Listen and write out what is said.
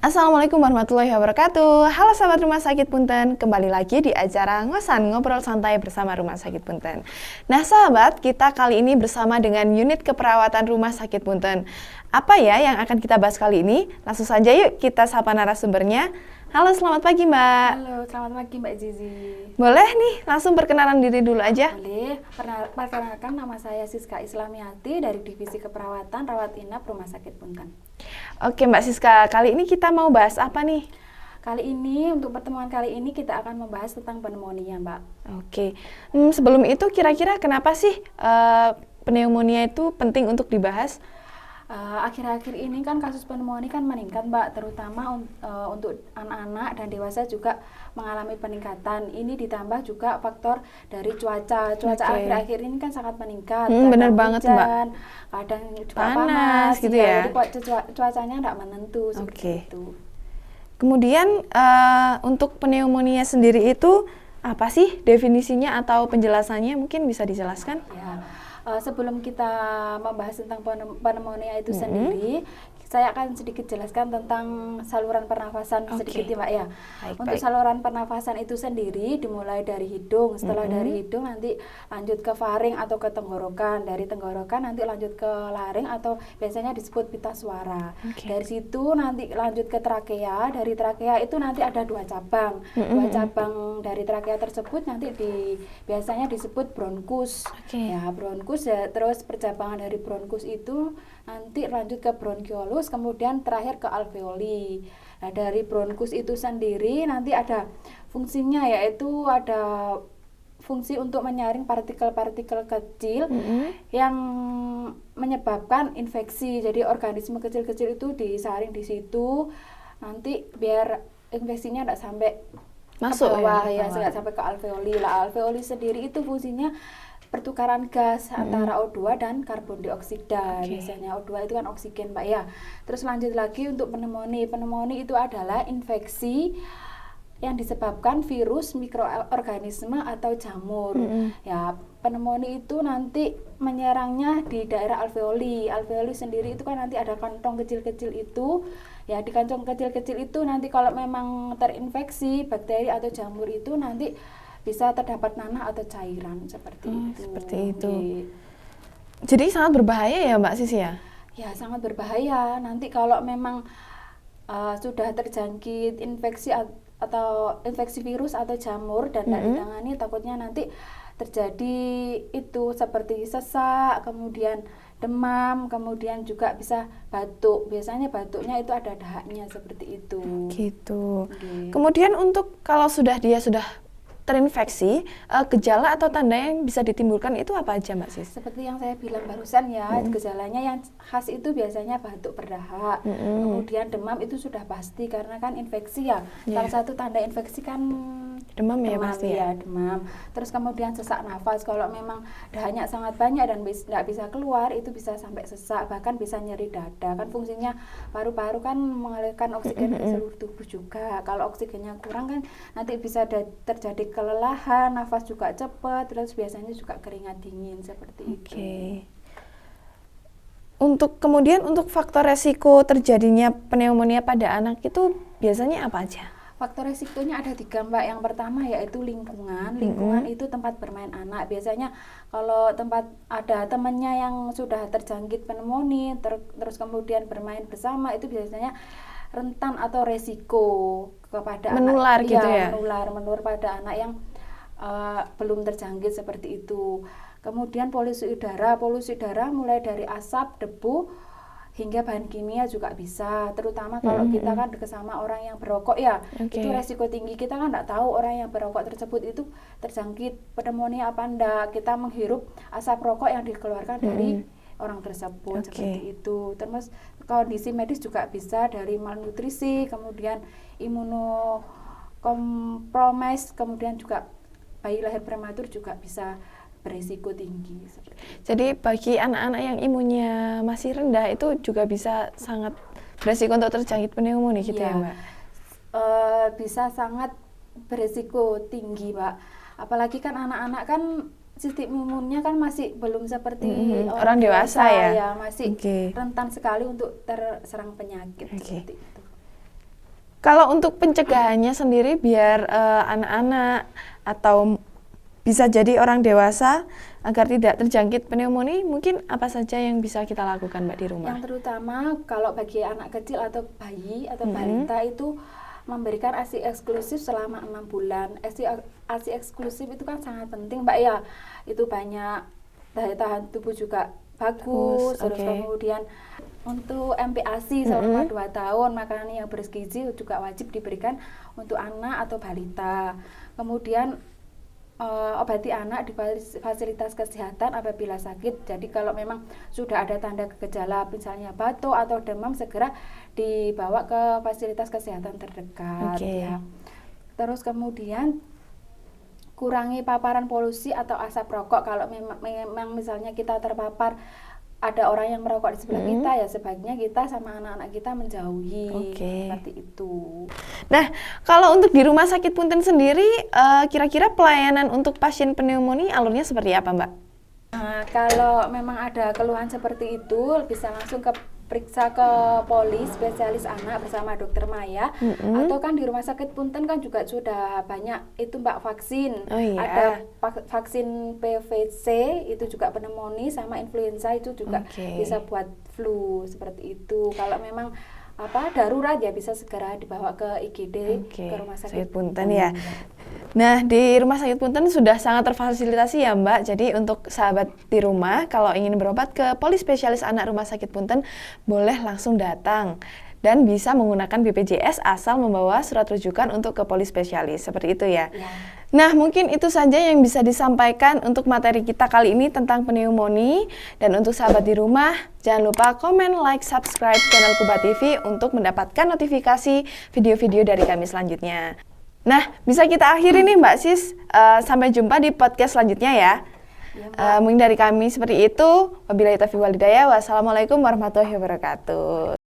Assalamualaikum warahmatullahi wabarakatuh. Halo sahabat Rumah Sakit Punten, kembali lagi di acara Ngosan Ngobrol Santai bersama Rumah Sakit Punten. Nah sahabat, kita kali ini bersama dengan unit keperawatan Rumah Sakit Punten. Apa ya yang akan kita bahas kali ini? Langsung saja yuk kita sapa narasumbernya. Halo, selamat pagi Mbak. Halo, selamat pagi Mbak Zizi. Boleh nih, langsung perkenalan diri dulu aja. Boleh, perkenalkan nama saya Siska Islamiati dari Divisi Keperawatan Rawat Inap Rumah Sakit Punten. Oke Mbak Siska, kali ini kita mau bahas apa nih? Kali ini, untuk pertemuan kali ini kita akan membahas tentang pneumonia Mbak. Oke, sebelum itu kira-kira kenapa sih pneumonia itu penting untuk dibahas? Akhir-akhir ini kan kasus pneumonia kan meningkat Mbak, terutama untuk anak-anak dan dewasa juga mengalami peningkatan. Ini ditambah juga faktor dari cuaca akhir-akhir ini kan sangat meningkat. Bener banget hujan, Mbak. Kadang juga panas gitu ya. Jadi cuacanya tidak menentu seperti itu. Kemudian untuk pneumonia sendiri itu apa sih definisinya atau penjelasannya, mungkin bisa dijelaskan? Ya. Sebelum kita membahas tentang pneumonia itu sendiri, saya akan sedikit jelaskan tentang saluran pernafasan sedikit ya Mbak ya. Untuk saluran pernafasan itu sendiri dimulai dari hidung, setelah dari hidung nanti lanjut ke faring atau ke tenggorokan, dari tenggorokan nanti lanjut ke laring atau biasanya disebut pita suara. Dari situ nanti lanjut ke trakea, dari trakea itu nanti ada dua cabang. Dua cabang dari trakea tersebut nanti biasanya disebut bronkus. Ya, bronkus ya, terus percabangan dari bronkus itu nanti lanjut ke bronkiolus, kemudian terakhir ke alveoli. Nah, dari bronkus itu sendiri nanti ada fungsinya, yaitu ada fungsi untuk menyaring partikel-partikel kecil yang menyebabkan infeksi. Jadi organisme kecil-kecil itu disaring di situ, nanti biar infeksinya tidak sampai masuk ke bawah ya, nggak sampai ke alveoli. Lah, alveoli sendiri itu fungsinya pertukaran gas antara O2 dan karbon dioksida. Biasanya O2 itu kan oksigen Mbak ya. Terus lanjut lagi untuk pneumonia. Pneumonia itu adalah infeksi yang disebabkan virus, mikroorganisme atau jamur. Ya, pneumonia itu nanti menyerangnya di daerah alveoli. Alveoli sendiri itu kan nanti ada kantong kecil-kecil itu. Ya, di kantong kecil-kecil itu nanti kalau memang terinfeksi bakteri atau jamur itu nanti bisa terdapat nanah atau cairan seperti itu. Seperti itu. Jadi sangat berbahaya ya Mbak Sisi ya? Ya, sangat berbahaya. Nanti kalau memang sudah terjangkit infeksi atau infeksi virus atau jamur dan tidak ditangani, takutnya nanti terjadi itu seperti sesak, kemudian demam, kemudian juga bisa batuk. Biasanya batuknya itu ada dahaknya seperti itu. Gitu. Kemudian untuk kalau dia sudah terinfeksi, gejala atau tanda yang bisa ditimbulkan itu apa aja Mbak Sis? Seperti yang saya bilang barusan ya, gejalanya yang khas itu biasanya batuk berdahak, kemudian demam itu sudah pasti karena kan infeksi ya. Salah satu tanda infeksi kan demam ya pasti ya. Demam. Terus kemudian sesak nafas, kalau memang dahaknya sangat banyak dan tidak bisa keluar itu bisa sampai sesak, bahkan bisa nyeri dada. Kan fungsinya paru-paru kan mengalirkan oksigen ke seluruh tubuh juga. Kalau oksigennya kurang kan nanti bisa terjadi kelelahan, nafas juga cepat, terus biasanya juga keringat dingin seperti itu. Kemudian untuk faktor resiko terjadinya pneumonia pada anak itu biasanya apa aja? Faktor resikonya ada 3 Mbak. Yang pertama yaitu lingkungan. Lingkungan itu tempat bermain anak. Biasanya kalau tempat ada temannya yang sudah terjangkit pneumonia, terus kemudian bermain bersama, itu biasanya rentan atau resiko kepada menular anak, gitu ya? Menular pada anak yang belum terjangkit seperti itu. Kemudian polusi udara mulai dari asap, debu hingga bahan kimia juga bisa, terutama kalau kita kan bersama orang yang berokok ya, itu resiko tinggi. Kita kan tidak tahu orang yang berokok tersebut itu terjangkit pneumonia apa enggak. Kita menghirup asap rokok yang dikeluarkan dari orang tersebut seperti itu. Terus kondisi medis juga bisa dari malnutrisi, kemudian imunokompromis, kemudian juga bayi lahir prematur juga bisa berisiko tinggi. Jadi bagi anak-anak yang imunnya masih rendah itu juga bisa sangat berisiko untuk terjangkit pneumonia gitu ya Mbak? Bisa sangat berisiko tinggi Mbak. Apalagi kan anak-anak kan sistem imunnya kan masih belum seperti orang dewasa ya, masih rentan sekali untuk terserang penyakit seperti itu. Kalau untuk pencegahannya sendiri biar anak-anak atau bisa jadi orang dewasa agar tidak terjangkit pneumonia, mungkin apa saja yang bisa kita lakukan Mbak di rumah? Yang terutama kalau bagi anak kecil atau bayi atau balita itu memberikan ASI eksklusif selama 6 bulan. ASI eksklusif itu kan sangat penting Mbak ya. Itu banyak daya tahan tubuh juga bagus. Terus kemudian untuk MPASI selama 2 tahun, makanan yang bergizi juga wajib diberikan untuk anak atau balita. Kemudian obati anak di fasilitas kesehatan apabila sakit. Jadi kalau memang sudah ada tanda gejala misalnya batuk atau demam, segera dibawa ke fasilitas kesehatan terdekat. Ya. Terus kemudian kurangi paparan polusi atau asap rokok. Kalau memang misalnya kita terpapar ada orang yang merokok di sebelah kita, ya sebaiknya kita sama anak-anak kita menjauhi, seperti itu. Nah, kalau untuk di Rumah Sakit Punten sendiri, kira-kira pelayanan untuk pasien pneumonia alurnya seperti apa, Mbak? Nah, kalau memang ada keluhan seperti itu, bisa langsung periksa ke poli spesialis anak bersama dokter Maya, atau kan di Rumah Sakit Punten kan juga sudah banyak itu Mbak vaksin. Ada vaksin PVC itu juga pneumonia, sama influenza itu juga bisa buat flu, seperti itu. Kalau memang darurat ya bisa segera dibawa ke IGD ke Rumah Sakit Punten ya. Nah, di Rumah Sakit Punten sudah sangat terfasilitasi ya Mbak. Jadi untuk sahabat di rumah kalau ingin berobat ke poli spesialis anak Rumah Sakit Punten boleh langsung datang dan bisa menggunakan BPJS asal membawa surat rujukan untuk ke poli spesialis. Seperti itu ya. Nah, mungkin itu saja yang bisa disampaikan untuk materi kita kali ini tentang pneumonia. Dan untuk sahabat di rumah, jangan lupa komen, like, subscribe channel Kuba TV untuk mendapatkan notifikasi video-video dari kami selanjutnya. Nah, bisa kita akhiri nih Mbak Sis. Sampai jumpa di podcast selanjutnya ya. Mungkin dari kami seperti itu. Wabillahi taufiq wal hidayah. Wassalamualaikum warahmatullahi wabarakatuh.